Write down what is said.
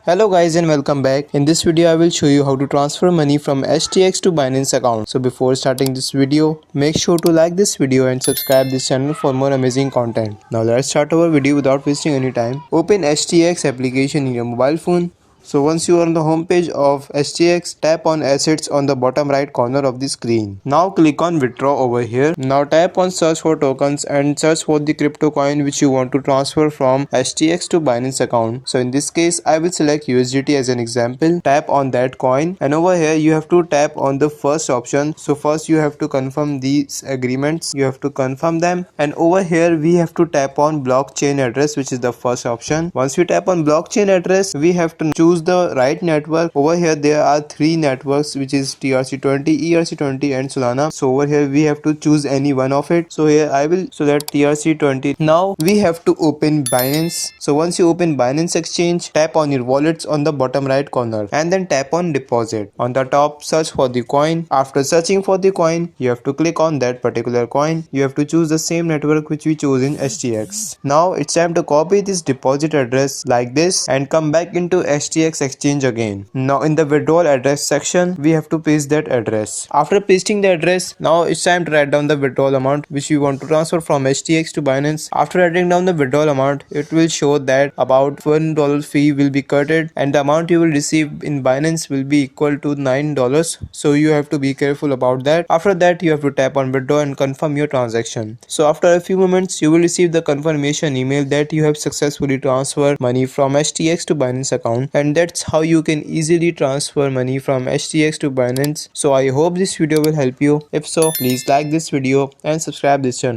Hello guys and welcome back. In this video I will show you how to transfer money from HTX to Binance account. So before starting this video, make sure to like this video and subscribe this channel for more amazing content. Now let's start our video without wasting any time. Open HTX application in your mobile phone. So once you are on the home page of HTX, tap on assets on the bottom right corner of the screen. Now click on withdraw over here. Now tap on search for tokens and search for the crypto coin which you want to transfer from HTX to Binance account. So in this case I will select USDT as an example. Tap on that coin and over here you have to tap on the first option. So first you have to confirm these agreements. You have to confirm them and over here we have to tap on blockchain address, which is the first option. Once we tap on blockchain address, we have to choose the right network. Over here there are three networks, which is TRC20, ERC20 and Solana. So over here we have to choose any one of it. So here I will select TRC20. Now we have to open Binance. So once you open Binance Exchange, tap on your wallets on the bottom right corner and then tap on deposit. On the top, search for the coin. After searching for the coin, you have to click on that particular coin. You have to choose the same network which we chose in HTX. Now it's time to copy this deposit address like this and come back into HTX Exchange again. Now in the withdrawal address section, we have to paste that address. After pasting the address, now it's time to write down the withdrawal amount which we want to transfer from HTX to Binance. After writing down the withdrawal amount, it will show that about $1 fee will be cutted and the amount you will receive in Binance will be equal to $9. So you have to be careful about that. After that, you have to tap on withdraw and confirm your transaction. So after a few moments, you will receive the confirmation email that you have successfully transferred money from HTX to Binance account, and that's how you can easily transfer money from HTX to Binance. So I hope this video will help you. If so, please like this video and subscribe this channel.